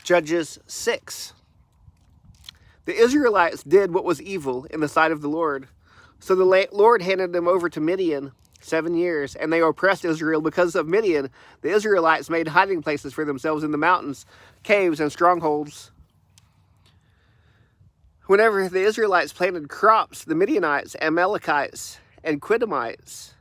Judges 6. The Israelites did what was evil in the sight of the Lord. So the Lord handed them over to Midian 7 years, and they oppressed Israel. Because of Midian, the Israelites made hiding places for themselves in the mountains, caves, and strongholds. Whenever the Israelites planted crops, the Midianites, Amalekites, and Gideonites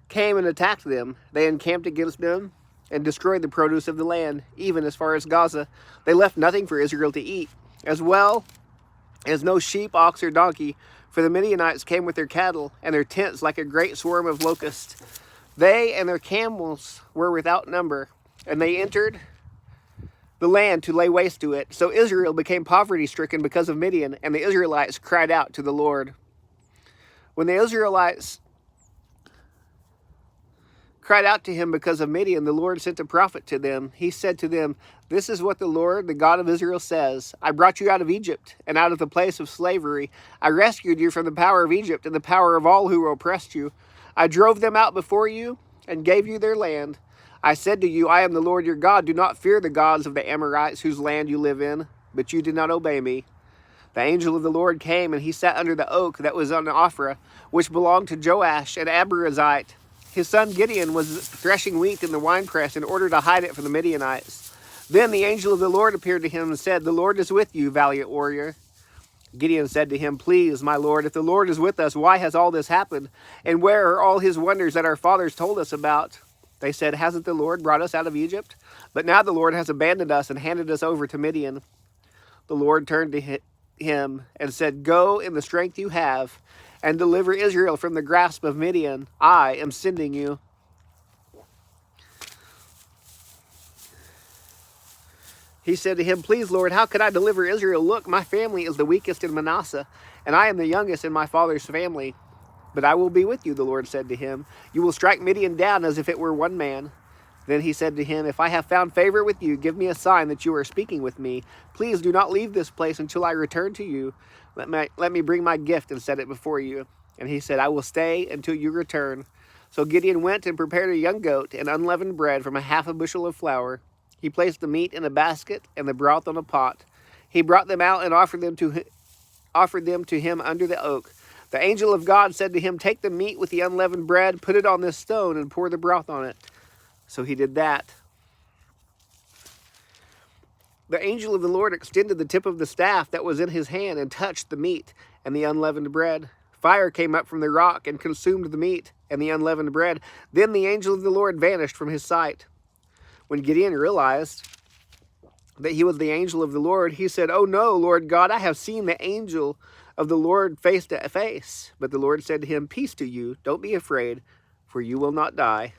came and attacked them. They encamped against them and destroyed the produce of the land, even as far as Gaza. They left nothing for Israel to eat, as well as no sheep, ox, or donkey, for the Midianites came with their cattle and their tents like a great swarm of locusts. They and their camels were without number, and they entered the land to lay waste to it. So Israel became poverty-stricken because of Midian, and the Israelites cried out to the Lord. When the Israelites cried out to him because of Midian, the Lord sent a prophet to them. He said to them, "This is what the Lord, the God of Israel, says. I brought you out of Egypt and out of the place of slavery. I rescued you from the power of Egypt and the power of all who oppressed you. I drove them out before you and gave you their land. I said to you, I am the Lord your God. Do not fear the gods of the Amorites whose land you live in. But you did not obey me." The angel of the Lord came, and he sat under the oak that was on Ophrah, which belonged to Joash, an Abiezrite. His son Gideon was threshing wheat in the winepress in order to hide it from the Midianites. Then the angel of the Lord appeared to him and said, "The Lord is with you, valiant warrior." Gideon said to him, "Please, my Lord, if the Lord is with us, why has all this happened? And where are all his wonders that our fathers told us about?" They said, "Hasn't the Lord brought us out of Egypt? But now the Lord has abandoned us and handed us over to Midian." The Lord turned to him and said, "Go in the strength you have and deliver Israel from the grasp of Midian. I am sending you." He said to him, "Please, Lord, how can I deliver Israel? Look, my family is the weakest in Manasseh, and I am the youngest in my father's family. But I will be with you," the Lord said to him. "You will strike Midian down as if it were one man." Then he said to him, "If I have found favor with you, give me a sign that you are speaking with me. Please do not leave this place until I return to you. Let me bring my gift and set it before you." And he said, "I will stay until you return." So Gideon went and prepared a young goat and unleavened bread from a half a bushel of flour. He placed the meat in a basket and the broth on a pot. He brought them out and offered them to him under the oak. The angel of God said to him, "Take the meat with the unleavened bread, put it on this stone, and pour the broth on it." So he did that. The angel of the Lord extended the tip of the staff that was in his hand and touched the meat and the unleavened bread. Fire came up from the rock and consumed the meat and the unleavened bread. Then the angel of the Lord vanished from his sight. When Gideon realized that he was the angel of the Lord, he said, "Oh no, Lord God, I have seen the angel of the Lord face to face." But the Lord said to him, "Peace to you, don't be afraid, for you will not die."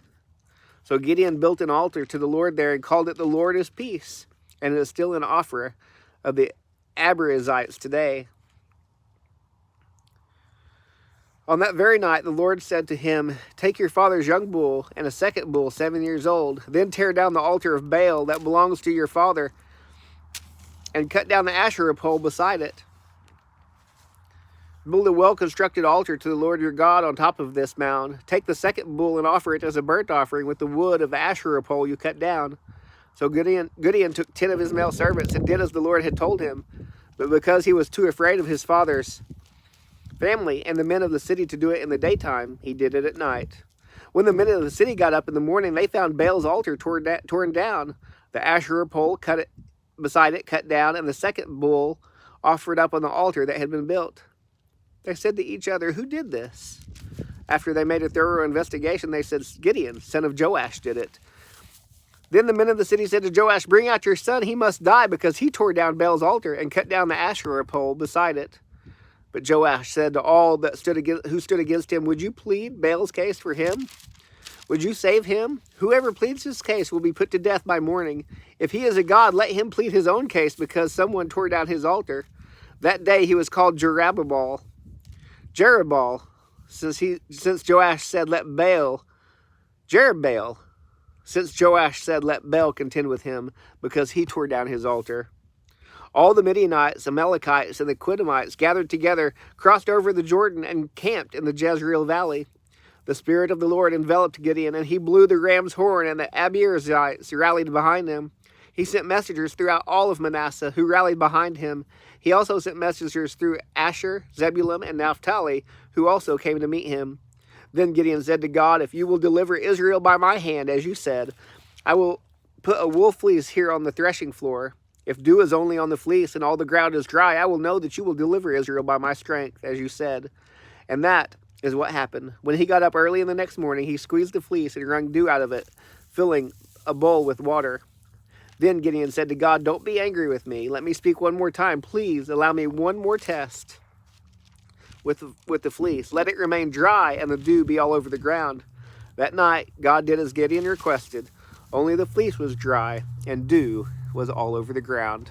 So Gideon built an altar to the Lord there and called it "The Lord is Peace," and it is still an Ophrah of the Abiezrites today. On that very night, the Lord said to him, "Take your father's young bull and a second bull 7 years old. Then tear down the altar of Baal that belongs to your father and cut down the Asherah pole beside it. Build a well-constructed altar to the Lord your God on top of this mound. Take the second bull and offer it as a burnt offering with the wood of the Asherah pole you cut down." So Gideon took 10 of his male servants and did as the Lord had told him. But because he was too afraid of his father's family and the men of the city to do it in the daytime, he did it at night. When the men of the city got up in the morning, they found Baal's altar torn down, the Asherah pole beside it cut down, and the second bull offered up on the altar that had been built. They said to each other, "Who did this?" After they made a thorough investigation, they said, "Gideon, son of Joash, did it." Then the men of the city said to Joash, "Bring out your son. He must die because he tore down Baal's altar and cut down the Asherah pole beside it." But Joash said to all that who stood against him, "Would you plead Baal's case for him? Would you save him? Whoever pleads his case will be put to death by morning. If he is a god, let him plead his own case because someone tore down his altar." That day he was called Jerubbaal, since Joash said, "Let Baal," Jerubbaal, since Joash said, "Let Baal contend with him," because he tore down his altar. All the Midianites, Amalekites, and the Gideonites gathered together, crossed over the Jordan, and camped in the Jezreel valley. The Spirit of the Lord enveloped Gideon, and he blew the ram's horn, and the Abiezrites rallied behind him. He sent messengers throughout all of Manasseh, who rallied behind him. He also sent messengers through Asher, Zebulun, and Naphtali, who also came to meet him. Then Gideon said to God, if you will deliver Israel by my hand, as you said, I will put a wool fleece here on the threshing floor. If dew is only on the fleece and all the ground is dry, I will know that you will deliver Israel by my strength, as you said. And that is what happened. When he got up early in the next morning, he squeezed the fleece and wrung dew out of it, filling a bowl with water. Then Gideon said to God, don't be angry with me. Let me speak one more time. Please allow me one more test with the fleece. Let it remain dry and the dew be all over the ground. That night, God did as Gideon requested. Only the fleece was dry and dew was all over the ground.